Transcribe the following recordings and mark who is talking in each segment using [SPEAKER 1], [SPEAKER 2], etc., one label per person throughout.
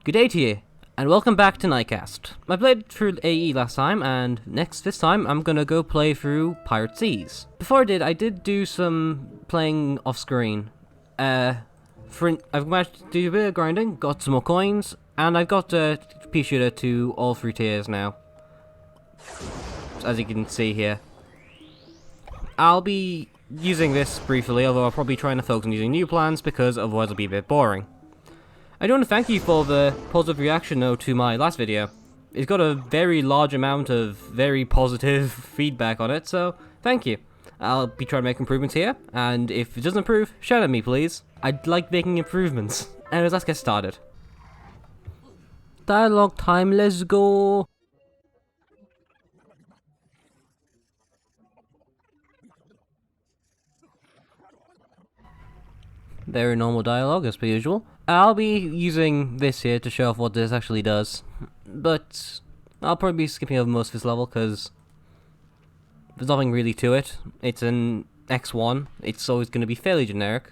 [SPEAKER 1] Good day to you, and welcome back to Nightcast. I played through AE last time, and this time I'm gonna go play through Pirate Seas. Before I did do some playing off screen. I've managed to do a bit of grinding, got some more coins, and I've got pea shooter to all 3 tiers now. As you can see here. I'll be using this briefly, although I'll probably try to focus on using new plans because otherwise it'll be a bit boring. I do want to thank you for the positive reaction though to my last video. It's got a very large amount of very positive feedback on it, so thank you. I'll be trying to make improvements here, and if it doesn't improve, shout at me please. I'd like making improvements. Anyways, let's get started. Dialogue time, let's go! Very normal dialogue as per usual. I'll be using this here to show off what this actually does, but I'll probably be skipping over most of this level because there's nothing really to it. It's an X1, it's always going to be fairly generic.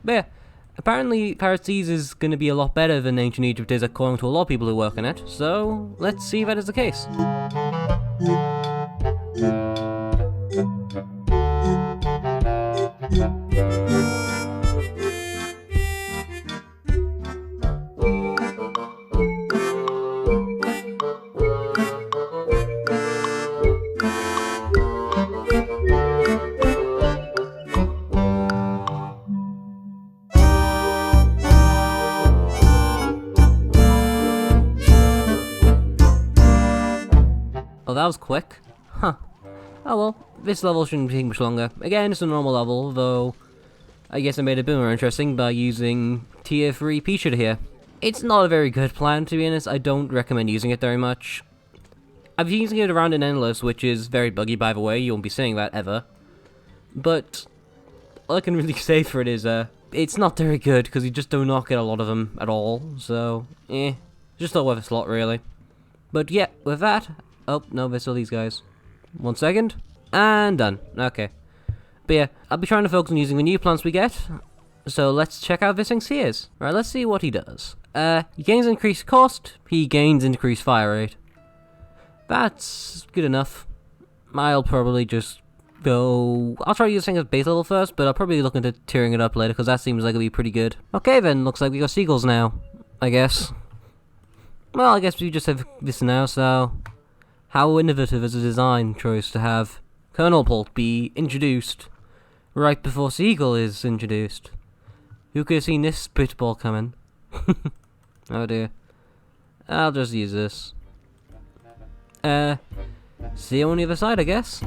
[SPEAKER 1] But yeah, apparently Pirate Seas is going to be a lot better than Ancient Egypt is according to a lot of people who work on it, so let's see if that is the case. Oh, that was quick. Huh. Oh well, this level shouldn't take much longer. Again, it's a normal level, though I guess I made it a bit more interesting by using tier 3 pea shooter here. It's not a very good plan, to be honest. I don't recommend using it very much. I've been using it around in Endless, which is very buggy, by the way. You won't be saying that ever. But all I can really say for it is, it's not very good, because you just do not get a lot of them at all. So, just not worth a slot, really. But yeah, with that... Oh, no, there's still these guys. 1 second. And done. Okay. But yeah, I'll be trying to focus on using the new plants we get. So let's check out this thing's here's. Right, let's see what he does. He gains increased cost. He gains increased fire rate. That's good enough. I'll probably just go... I'll try to use this thing as base level first, but I'll probably look into tearing it up later, because that seems like it'll be pretty good. Okay then, looks like we got seagulls now, I guess. Well, I guess we just have this now, so... How innovative is a design choice to have Colonel Pult be introduced right before Seagull is introduced? Who could have seen this spitball coming? Oh dear. I'll just use this. See you on the other side, I guess.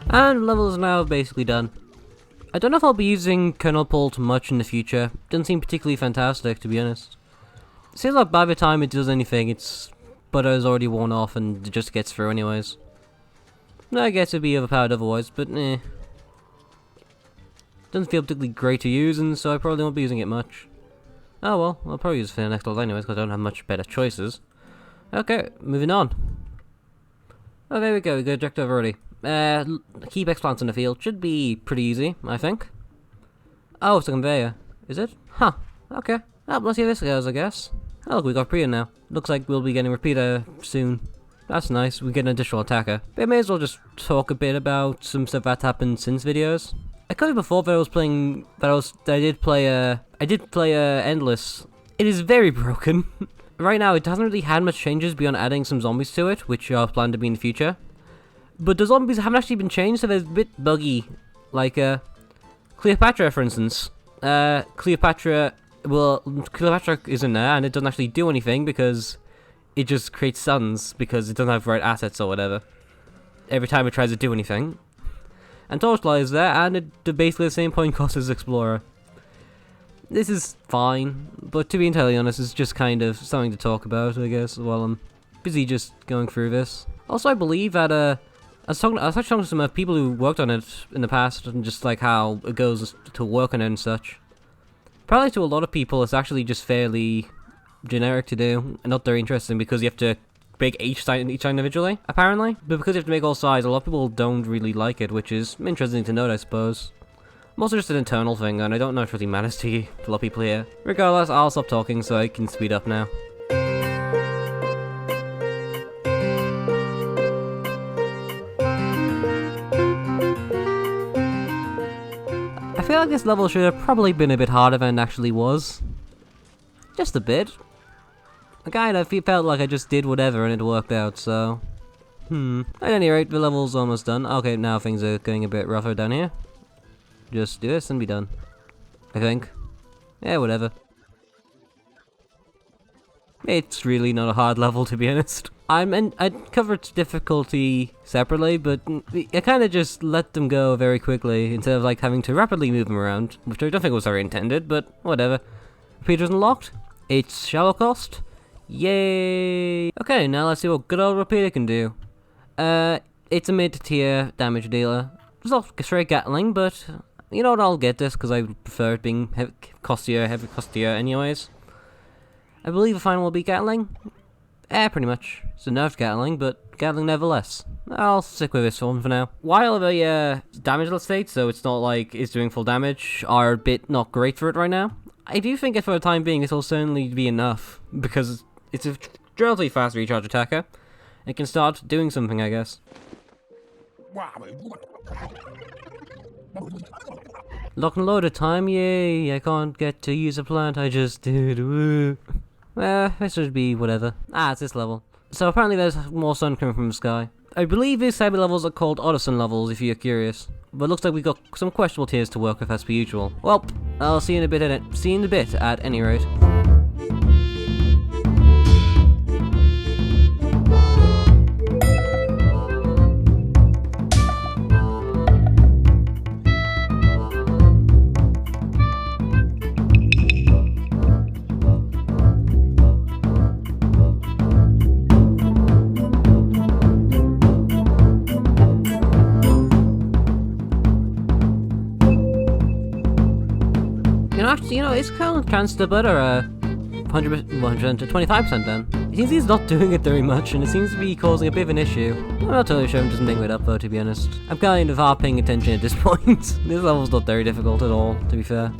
[SPEAKER 1] And the level is now basically done. I don't know if I'll be using Colonel Pult much in the future. Doesn't seem particularly fantastic, to be honest. It seems like by the time it does anything, its butter is already worn off and it just gets through anyways. I guess it'd be overpowered otherwise, but Doesn't feel particularly great to use, and so I probably won't be using it much. Oh well, I'll probably use it for the next level anyways, because I don't have much better choices. Okay, moving on. Oh, there we go, we got objective already. Keep X plants in the field should be pretty easy, I think. Oh, it's a conveyor. Is it? Huh. Okay. Oh, let's see how this goes, I guess. Oh, look, we got Repeater now. Looks like we'll be getting Repeater soon. That's nice, we get an additional attacker. But I may as well just talk a bit about some stuff that's happened since videos. I covered before that I did play Endless. It is very broken. Right now, it hasn't really had much changes beyond adding some zombies to it, which are planned to be in the future. But the zombies haven't actually been changed, so they're a bit buggy. Like, Cleopatra, for instance. Cleopatra isn't there, and it doesn't actually do anything, because it just creates suns because it doesn't have the right assets or whatever. Every time it tries to do anything. And Torchlight is there, and it's basically the same point cost as Explorer. This is fine, but to be entirely honest, it's just kind of something to talk about, I guess, while I'm busy just going through this. Also, I believe that, I was actually talking to some people who worked on it in the past, and just like how it goes to work on it and such. Probably to a lot of people, it's actually just fairly generic to do, and not very interesting because you have to make each side individually, apparently. But because you have to make all sides, a lot of people don't really like it, which is interesting to note, I suppose. I'm also just an internal thing, and I don't know if it really matters to a lot of people here. Regardless, I'll stop talking so I can speed up now. I feel like this level should have probably been a bit harder than it actually was. Just a bit. I kind of felt like I just did whatever and it worked out, so... At any rate, the level's almost done. Okay, now things are getting a bit rougher down here. Just do this and be done. I think. Yeah, whatever. It's really not a hard level, to be honest. I'd covered difficulty separately, but I kind of just let them go very quickly instead of like having to rapidly move them around, which I don't think was very intended, but whatever. Repeater's unlocked. It's shallow cost. Yay! Okay, now let's see what good old Repeater can do. It's a mid-tier damage dealer. It's not straight Gatling, but you know what, I'll get this because I prefer it being heavy costier anyways. I believe the final will be Gatling. Pretty much. It's a nerfed Gatling, but Gatling nevertheless. I'll stick with this one for now. While the damage state, so it's not like it's doing full damage, are a bit not great for it right now. I do think for the time being it will certainly be enough, because it's a relatively fast recharge attacker. It can start doing something, I guess. Lock and load time, yay! I can't get to use a plant, I just did, woo! This should be whatever. It's this level. So apparently there's more sun coming from the sky. I believe these cyber levels are called Otterson levels, if you're curious. But looks like we've got some questionable tiers to work with as per usual. Well, I'll see you in a bit at any rate. Actually, you know, it's kind of chance to better 100% to 25% then. It seems he's not doing it very much, and it seems to be causing a bit of an issue. I'm not totally sure I'm just making it up though, to be honest. I'm kind of half paying attention at this point. This level's not very difficult at all, to be fair.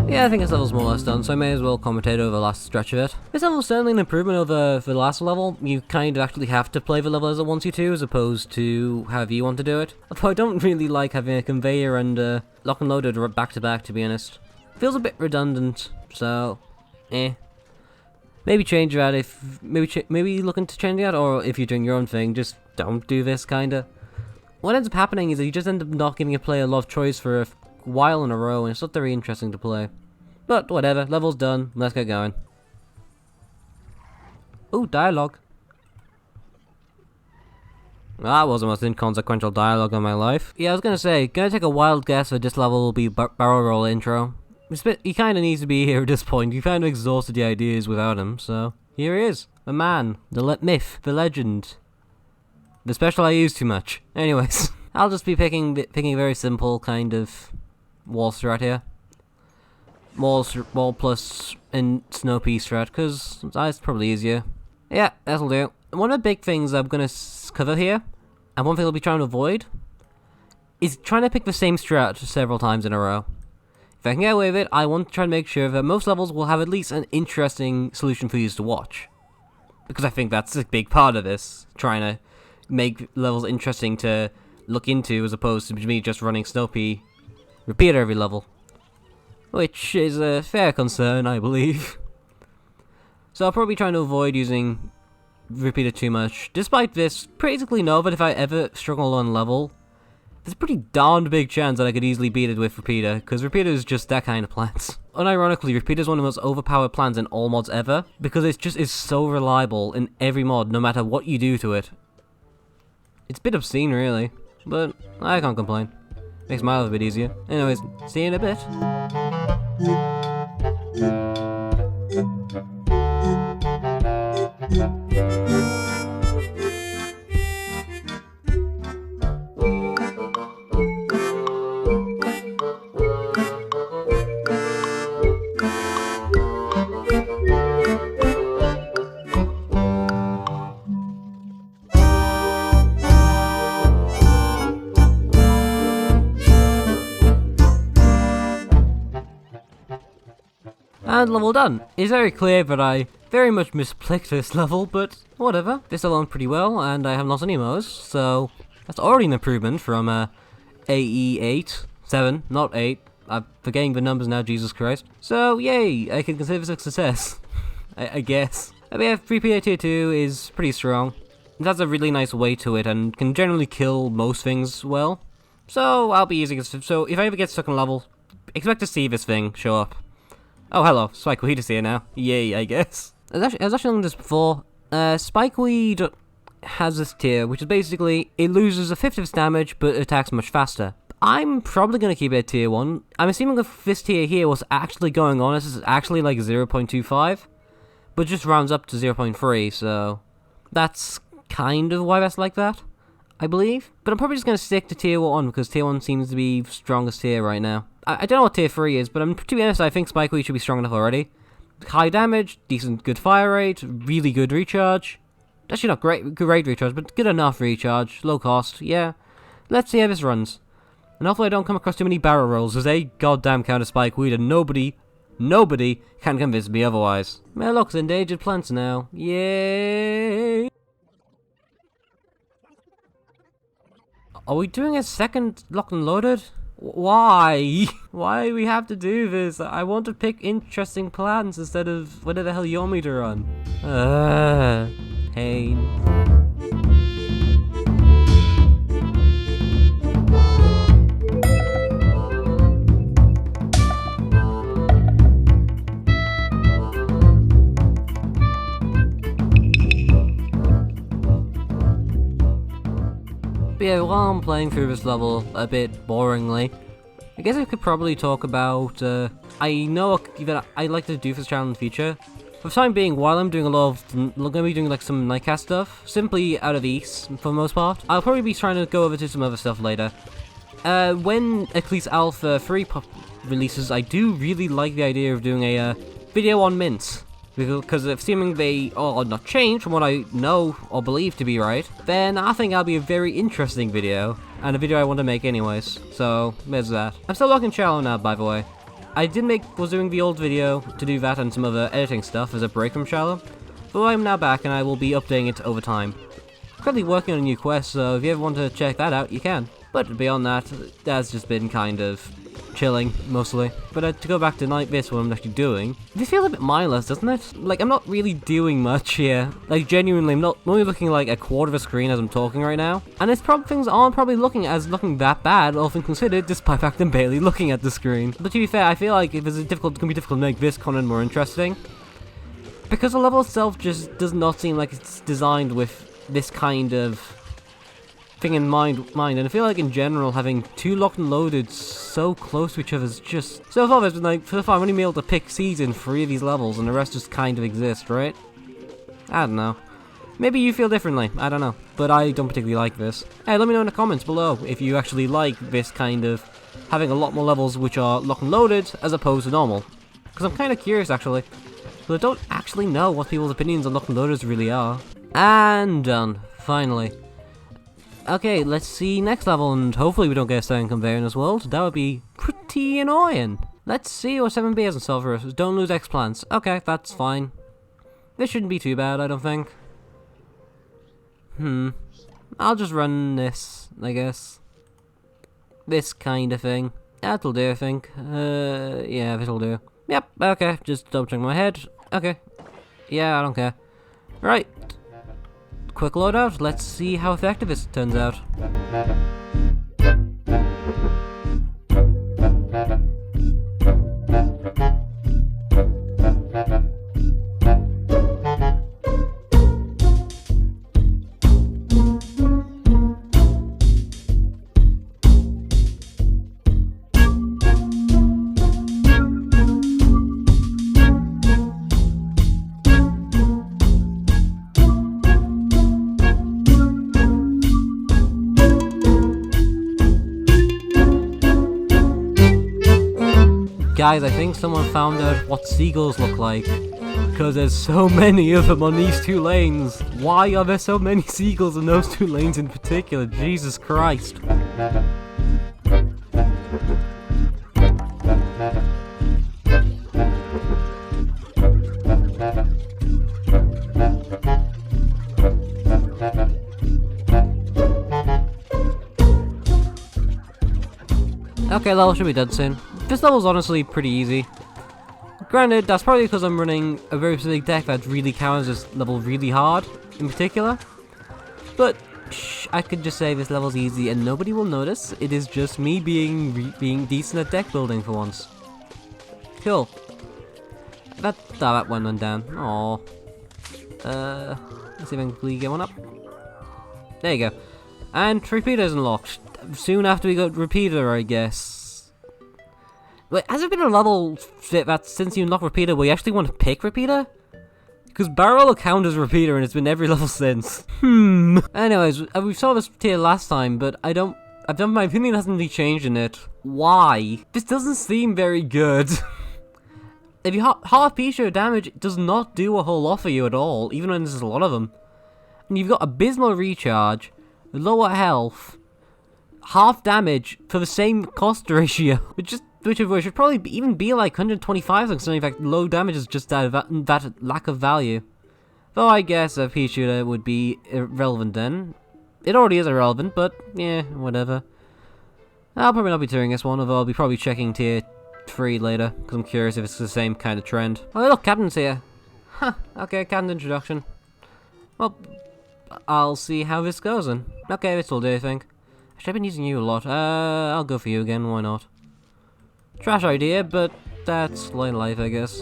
[SPEAKER 1] Yeah, I think this level's more or less done, so I may as well commentate over the last stretch of it. This level's certainly an improvement over the last level. You kind of actually have to play the level as it wants you to, as opposed to however you want to do it. Although I don't really like having a conveyor and lock and loaded back to back, to be honest. Feels a bit redundant, so maybe change that if maybe looking to change that, or if you're doing your own thing, just don't do this kinda. What ends up happening is that you just end up not giving a player a lot of choice for a while in a row, and it's not very interesting to play. But whatever, level's done, let's get going. Ooh, dialogue. That was the most inconsequential dialogue of my life. Yeah, I was gonna say, gonna take a wild guess that this level will be barrel roll intro. He kinda needs to be here at this point. You kind of exhausted the ideas without him, so here he is. The man, the myth, the legend. The special I use too much. Anyways, I'll just be picking a very simple kind of wall strat here. Wall plus and snow piece strat, because that's probably easier. Yeah, that'll do. One of the big things I'm gonna cover here, and one thing I'll be trying to avoid, is trying to pick the same strat several times in a row. If I can get away with it, I want to try to make sure that most levels will have at least an interesting solution for you to watch. Because I think that's a big part of this, trying to make levels interesting to look into as opposed to me just running Snoopy Repeater every level. which is a fair concern, I believe. So I'll probably try to avoid using Repeater too much. Despite this, basically know that if I ever struggle on level, there's a pretty darned big chance that I could easily beat it with Repeater, because Repeater is just that kind of plant. Unironically, Repeater is one of the most overpowered plants in all mods ever, because it just is so reliable in every mod, no matter what you do to it. It's a bit obscene, really, but I can't complain. Makes my life a bit easier. Anyways, see you in a bit. And level done. It's very clear that I very much misclicked this level, but whatever. This alone pretty well, and I haven't lost any modes, so that's already an improvement from AE 8, 7, not 8. I'm forgetting the numbers now, Jesus Christ. So yay, I can consider this a success. I guess. I mean, 3PA Tier 2 is pretty strong. It has a really nice weight to it and can generally kill most things well. So I'll be using it. So if I ever get stuck on a level, expect to see this thing show up. Oh, hello. Spikeweed is here now. Yay, I guess. I was actually on this before. Spikeweed has this tier, which is basically, it loses a fifth of its damage, but attacks much faster. I'm probably going to keep it at tier 1. I'm assuming if this tier here was actually going on, this is actually like 0.25, but just rounds up to 0.3, so that's kind of why that's like that, I believe. But I'm probably just going to stick to tier 1, because tier 1 seems to be strongest tier right now. I don't know what tier 3 is, but to be honest, I think Spikeweed should be strong enough already. High damage, decent good fire rate, really good recharge. Actually not great recharge, but good enough recharge, low cost, yeah. Let's see how this runs. And hopefully I don't come across too many barrel rolls, because they goddamn counter Spikeweed and nobody can convince me otherwise. Well, look, it's endangered plants now. Yay! Are we doing a second locked and loaded? Why? Why do we have to do this? I want to pick interesting plants instead of whatever the hell you want me to run. Pain. But yeah, while I'm playing through this level a bit boringly, I guess I could probably talk about, I know that I like to do this channel in the future. For the time being, while I'm doing a lot of, I'm going to be doing like some Nightcast stuff, simply out of ease for the most part. I'll probably be trying to go over to some other stuff later. When Eclipse Alpha 3 releases, I do really like the idea of doing a video on mints. Because assuming they are not changed from what I know or believe to be right, then I think that'll be a very interesting video, and a video I want to make anyways, so there's that. I'm still looking shallow now, by the way. I was doing the old video to do that and some other editing stuff as a break from shallow, but I'm now back and I will be updating it over time. I'm currently working on a new quest, so if you ever want to check that out, you can. But beyond that, that's just been kind of chilling, mostly. But to go back to this, what I'm actually doing, this feels a bit mindless, doesn't it? Like, I'm not really doing much here. Like, genuinely, I'm only looking like a quarter of a screen as I'm talking right now. And things aren't probably looking that bad, all things considered, despite the fact I'm barely looking at the screen. But to be fair, I feel like it's going to be difficult to make this content more interesting. Because the level itself just does not seem like it's designed with this kind of thing in mind, and I feel like in general having two locked and loaded so close to each other is just so far. There's been like, so far I've only been able to pick seeds in 3 of these levels, and the rest just kind of exist, right? I don't know. Maybe you feel differently. I don't know, but I don't particularly like this. Hey, let me know in the comments below if you actually like this kind of having a lot more levels which are locked and loaded as opposed to normal. Because I'm kind of curious actually, but I don't actually know what people's opinions on locked and loaders really are. And done. Finally. Okay, let's see next level, and hopefully we don't get a second conveyor in this world. That would be pretty annoying. Let's see what 7B has in store for us. Don't lose X plants. Okay, that's fine. This shouldn't be too bad, I don't think. I'll just run this, I guess. This kind of thing. That'll do, I think. Yeah, this'll do. Yep, okay, just double checking my head. Okay. Yeah, I don't care. Right. Quick loadout, let's see how effective this turns out. Guys, I think someone found out what seagulls look like. Because there's so many of them on these two lanes. Why are there so many seagulls in those two lanes in particular? Jesus Christ. Okay, level should be dead soon. This level's honestly pretty easy. Granted, that's probably because I'm running a very specific deck that really counts this level really hard, in particular. But, shh, I could just say this level's easy and nobody will notice. It is just me being decent at deck building for once. Cool. That one went down. Aww. Let's see if I can get one up. There you go. And Repeater's unlocked. Soon after we got Repeater, I guess. Wait, has there been a level that since you unlock Repeater where you actually want to pick Repeater? Because Barrel will count as Repeater and it's been every level since. Anyways, we saw this tier last time, but my opinion hasn't really changed in it. Why? This doesn't seem very good. If you half P-Show damage, it does not do a whole lot for you at all, even when there's a lot of them. And you've got Abysmal Recharge, lower health, half damage for the same cost ratio, which should probably even be like 125, considering in fact low damage is just that lack of value. Though I guess a pea shooter would be irrelevant then. It already is irrelevant, but yeah, whatever. I'll probably not be doing this one, although I'll be probably checking tier 3 later, because I'm curious if it's the same kind of trend. Oh look, Captain's here. Huh, okay, Captain's introduction. Well, I'll see how this goes then. Okay, this will do, I think. Actually, I've been using you a lot. I'll go for you again, why not? Trash idea, but that's life, I guess.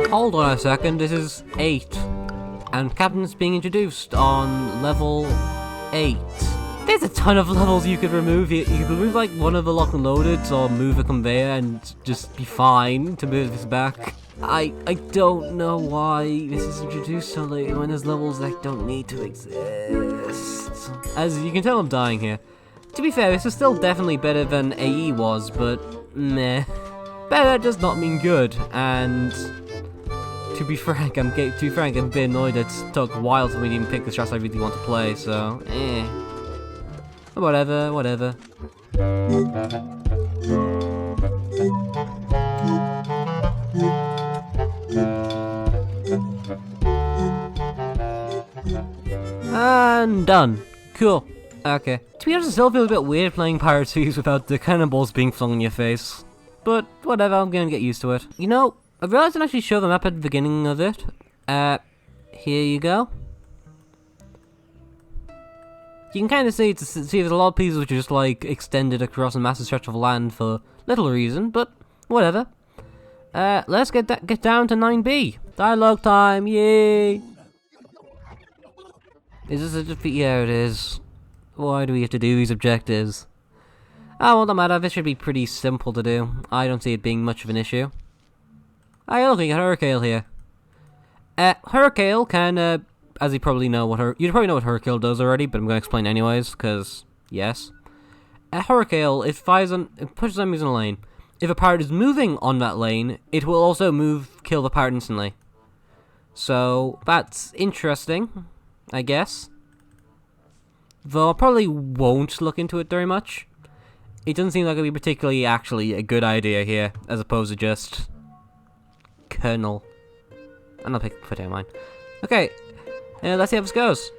[SPEAKER 1] Hold on a second, this is 8. And Captain's being introduced on level 8. There's a ton of levels you could remove here. You could remove like one of the lock and loadeds or move a conveyor and just be fine to move this back. I don't know why this is introduced so late when there's levels that don't need to exist. As you can tell, I'm dying here. To be fair, this is still definitely better than AE was, but meh. Better does not mean good, and to be frank, I'm a bit annoyed that it took a while for me to even pick the shots I really want to play, so eh. Whatever. And done. Cool. Okay. To be honest, it still feels a bit weird playing Pirate Seas without the cannonballs being flung in your face. But whatever, I'm gonna get used to it. You know, I realized I didn't actually show the map at the beginning of it. Here you go. You can kind of see there's a lot of pieces which are just like extended across a massive stretch of land for little reason, but whatever. Let's get down to 9B. Dialogue time, yay! Is this a defeat? Yeah, it is. Why do we have to do these objectives? Oh, well, no matter. This should be pretty simple to do. I don't see it being much of an issue. Hey, look, we got Hurricane here. Hurricane can, as you probably know you probably know what Hurricane does already, but I'm going to explain anyways, because, yes. Hurricane, it pushes enemies in a lane. If a pirate is moving on that lane, it will also kill the pirate instantly. So, that's interesting, I guess. though I probably won't look into it very much. It doesn't seem like it'd be particularly actually a good idea here, as opposed to just kernel. I'm not putting it in mind. Okay, let's see how this goes.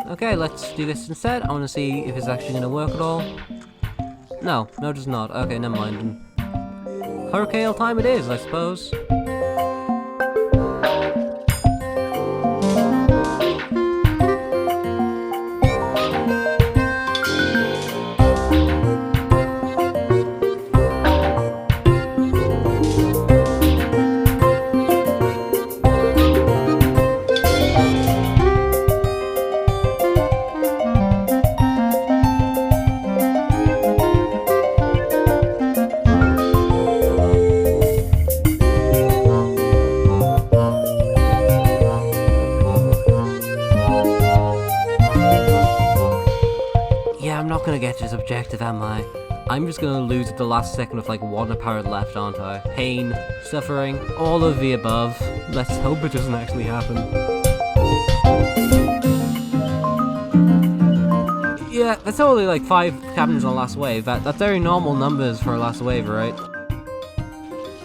[SPEAKER 1] Okay, let's do this instead. I want to see if it's actually going to work at all. No, it does not. Okay, never mind. Hurricane time it is, I suppose. I'm not gonna get to this objective, am I? I'm just gonna lose at the last second with like one apparent left, aren't I? Pain, suffering, all of the above. Let's hope it doesn't actually happen. Yeah, that's only like 5 captains on last wave. That's very normal numbers for a last wave, right?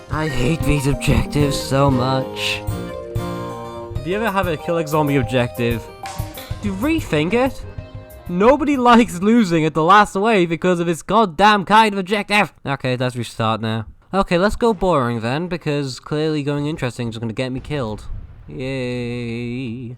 [SPEAKER 1] I hate these objectives so much. Do you ever have a kill a zombie objective? Do you rethink it? Nobody likes losing at the last wave because of its goddamn kind of objective. Okay, let's restart now. Okay, let's go boring then, because clearly going interesting is going to get me killed. Yay.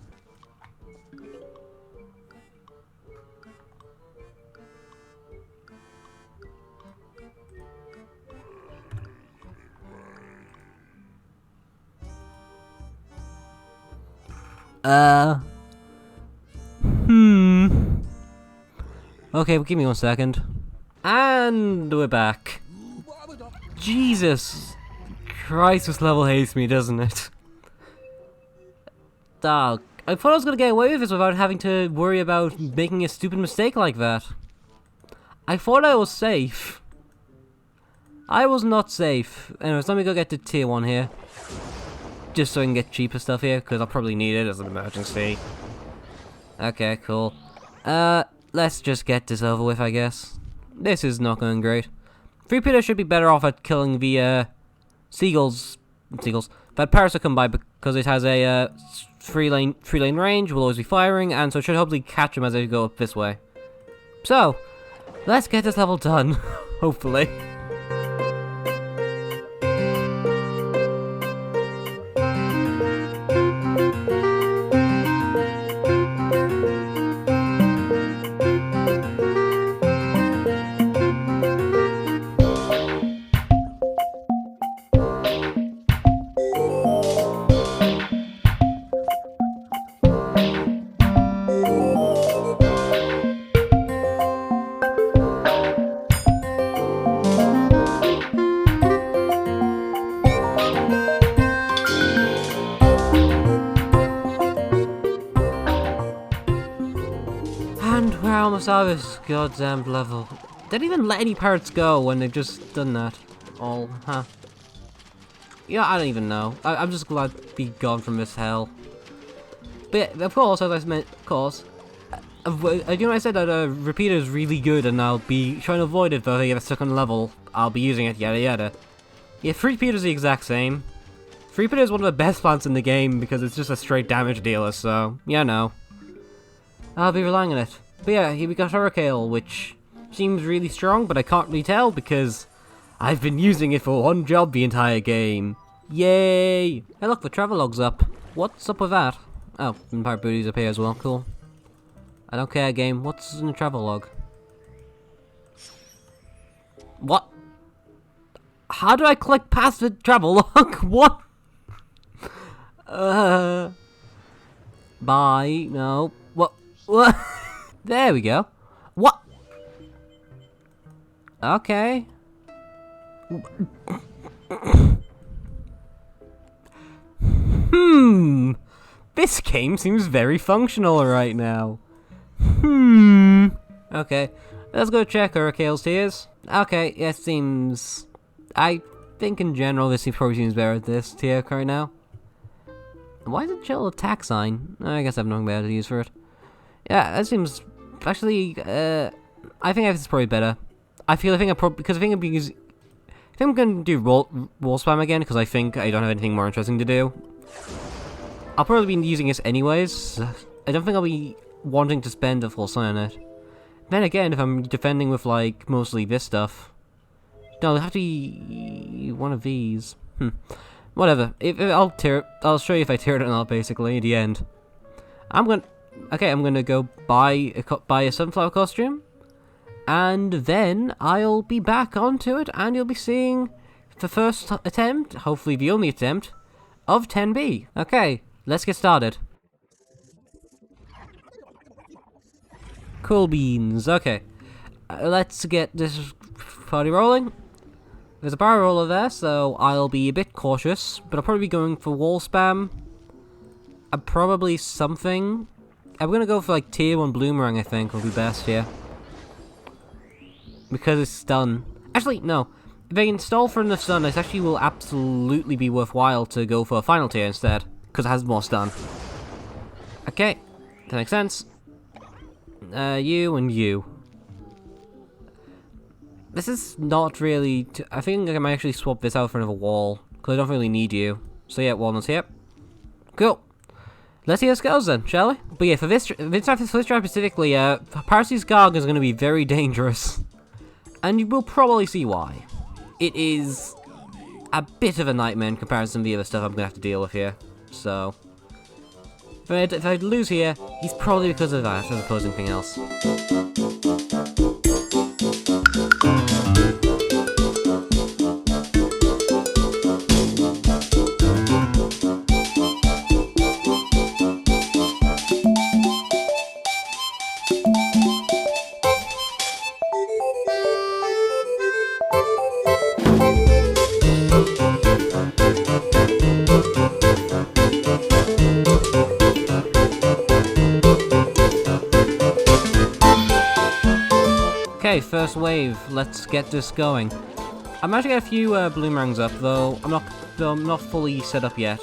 [SPEAKER 1] Okay, well, give me 1 second. And we're back. Jesus Christ, this level hates me, doesn't it? Dog. I thought I was gonna get away with this without having to worry about making a stupid mistake like that. I thought I was safe. I was not safe. Anyways, let me go get to tier 1 here. Just so I can get cheaper stuff here, because I'll probably need it as an emergency. Okay, cool. Let's just get this over with, I guess. This is not going great. Free Peter should be better off at killing the, seagulls that pirates will come by, because it has a, free lane range, will always be firing, and so it should hopefully catch them as they go up this way. So, let's get this level done, hopefully. And we're almost out of this goddamn level. They didn't even let any pirates go when they've just done that. All, huh? Yeah, I don't even know. I'm just glad to be gone from this hell. But yeah, of course, as I meant, of course, you know, I said that repeater is really good, and I'll be trying to avoid it. But if I get stuck on level, I'll be using it. Yada yada. Yeah, free repeater's the exact same. Free repeater is one of the best plants in the game because it's just a straight damage dealer. So yeah, no, I'll be relying on it. But yeah, here we got Hurricane, which seems really strong, but I can't really tell because I've been using it for one job the entire game. Yay! Hey look, the travelog's up. What's up with that? Oh, and Pirate Booty's up here as well, cool. I don't care, game. What's in the travelog? What? How do I click past the travelog? What? Bye. No. What? There we go. What? Okay. This game seems very functional right now. Okay, let's go check Hurricane's tiers. Okay, it seems... I think in general this probably seems better at this tier right now. Why is it chill attack sign? I guess I have nothing better to use for it. Yeah, that seems... Actually, I think this is probably better. I think I'm gonna do wall spam again, because I think I don't have anything more interesting to do. I'll probably be using this anyways. I don't think I'll be wanting to spend a full sign on it. Then again, if I'm defending with, like, mostly this stuff... No, it'll have to be one of these. Whatever. I'll show you if I tear it or not, basically, at the end. I'm gonna go buy a sunflower costume. And then I'll be back onto it, and you'll be seeing the first attempt, hopefully the only attempt, of 10B. Okay, let's get started. Cool beans. Okay, let's get this party rolling. There's a barrel roller there, so I'll be a bit cautious, but I'll probably be going for wall spam. And probably something. I'm gonna go for like tier 1 bloomerang, I think, will be best here. Because it's stun. Actually, no. If I can stall for enough stun, it actually will absolutely be worthwhile to go for a final tier instead. Because it has more stun. Okay, that makes sense. You and you. This is not really... I think I might actually swap this out for another wall. Because I don't really need you. So yeah, walnuts here. Cool. Let's see how this goes then, shall we? But yeah, for this draft specifically, Pirate Seas Garg is going to be very dangerous. And you will probably see why. It is a bit of a nightmare in comparison to the other stuff I'm going to have to deal with here. So, if I lose here, he's probably because of that, as opposed to anything else. Okay, first wave. Let's get this going. I managed to get a few bloomerangs up, though I'm not fully set up yet.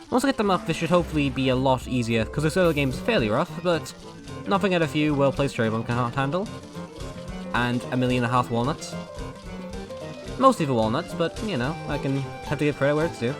[SPEAKER 1] Once I get them up, this should hopefully be a lot easier, because this early game is fairly rough, but nothing at a few well-placed trade can handle. And 1.5 million walnuts. Mostly for walnuts, but, you know, I can have to give credit where it's due.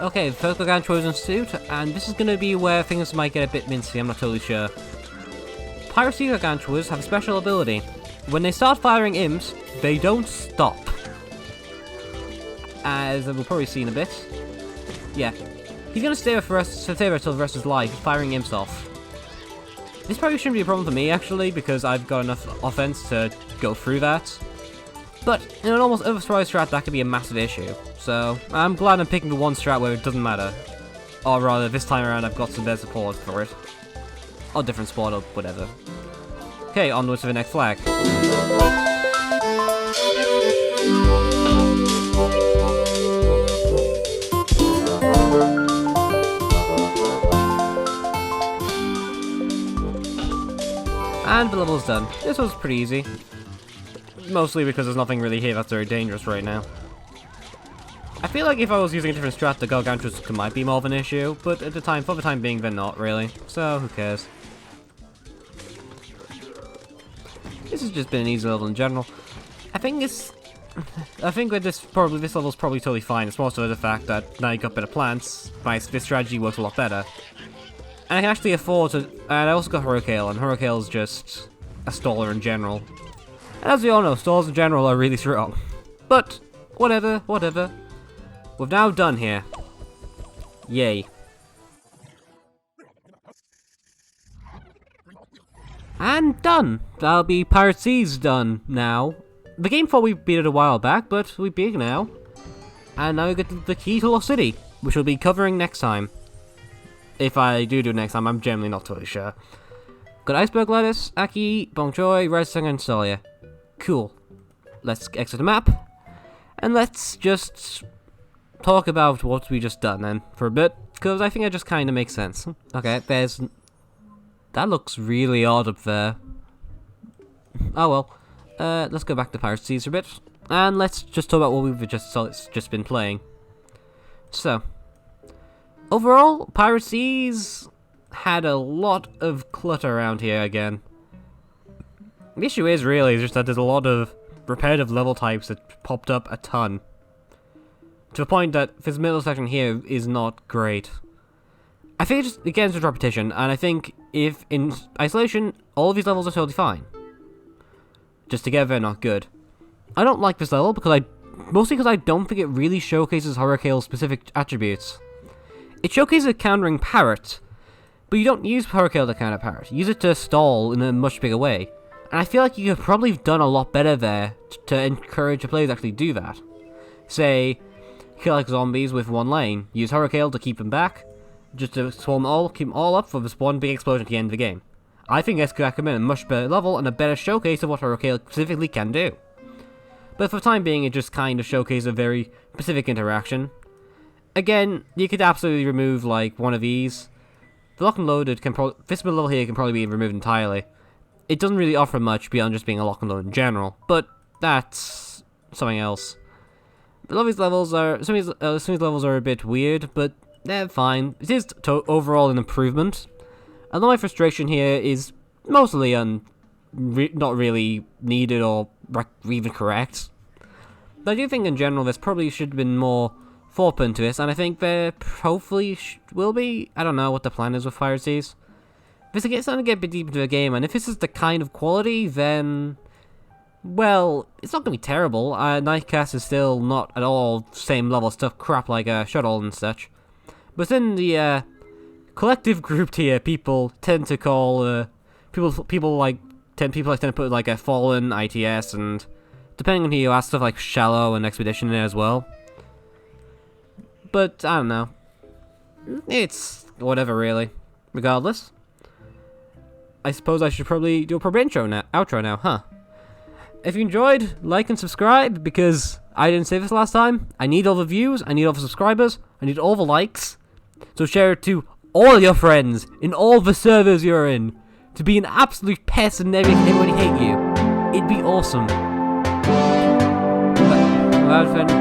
[SPEAKER 1] Okay, first Gargantua's in suit, and this is going to be where things might get a bit mincy, I'm not totally sure. Pirate Seas Gargantuas have a special ability. When they start firing imps, they don't stop. As we'll probably see in a bit. Yeah. He's going to stay with us until the rest of his life, firing imps off. This probably shouldn't be a problem for me, actually, because I've got enough offense to go through that. But in an almost overstride strat, that could be a massive issue. So, I'm glad I'm picking the one strat where it doesn't matter. Or rather, this time around I've got some better support for it. Or different spot, or whatever. Okay, onwards to the next flag. And the level's done. This was pretty easy. Mostly because there's nothing really here that's very dangerous right now. I feel like if I was using a different strat, the Gargantuas might be more of an issue, but for the time being, they're not really. So, who cares? This has just been an easy level in general. I think with this level's probably totally fine. It's more so the fact that now you've got better plants, this strategy works a lot better. And I can actually afford to... And I also got Hurricane, and Hurricane's just a staller in general. And as we all know, stalls in general are really strong. But, whatever. We've now done here. Yay. And done. That'll be Pirate Seas done now. The game thought we beat it a while back, but we beat it now. And now we get the key to Lost City, which we'll be covering next time. If I do it next time, I'm generally not totally sure. Got Iceberg Lettuce, Aki, Bong Choy, Redstone, and Solia. Cool. Let's exit the map. And let's just talk about what we just done then for a bit, because I think it just kind of makes sense. Okay, there's... That looks really odd up there. Oh well. Let's go back to Pirate Seas for a bit. And let's just talk about what we've just been playing. So, overall, Pirate Seas had a lot of clutter around here again. The issue is really just that there's a lot of repetitive level types that popped up a ton. To the point that this middle section here is not great. I think it's just, again, it's just repetition, and I think if in isolation, all of these levels are totally fine. Just together, they're not good. I don't like this level mostly because I don't think it really showcases Hurricane's specific attributes. It showcases countering Parrot, but you don't use Hurricane to counter Parrot. You use it to stall in a much bigger way. And I feel like you could probably have done a lot better there to encourage the players to actually do that. Say, kill like zombies with one lane, use Hurricane to keep them back, just to swarm keep them all up for this one big explosion at the end of the game. I think this could have been a much better level and a better showcase of what Hurricane specifically can do. But for the time being, it just kind of showcases a very specific interaction. Again, you could absolutely remove like one of these. The lock and loaded this middle level here can probably be removed entirely. It doesn't really offer much beyond just being a lock and load in general, but that's something else. A lot of these levels are some of these levels are a bit weird, but they're fine. It is overall an improvement. Although my frustration here is mostly not really needed or even correct. But I do think in general this probably should have been more thought into this, and I think there hopefully will be. I don't know what the plan is with Pirate Seas. If it's starting to get a bit deep into the game, and if this is the kind of quality, then... Well, it's not going to be terrible. Nightcast is still not at all same level stuff crap like Shuttle and such. But in the collective group here, people tend to call... people tend to put like a Fallen, ITS, and... Depending on who you ask, stuff like Shallow and Expedition in there as well. But, I don't know. It's whatever, really. Regardless. I suppose I should probably do a proper outro now, huh? If you enjoyed, like and subscribe, because I didn't say this last time. I need all the views, I need all the subscribers, I need all the likes. So share it to all your friends, in all the servers you're in, to be an absolute pest and everybody hate you. It'd be awesome. Without any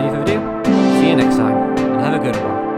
[SPEAKER 1] further ado, see you next time, and have a good one.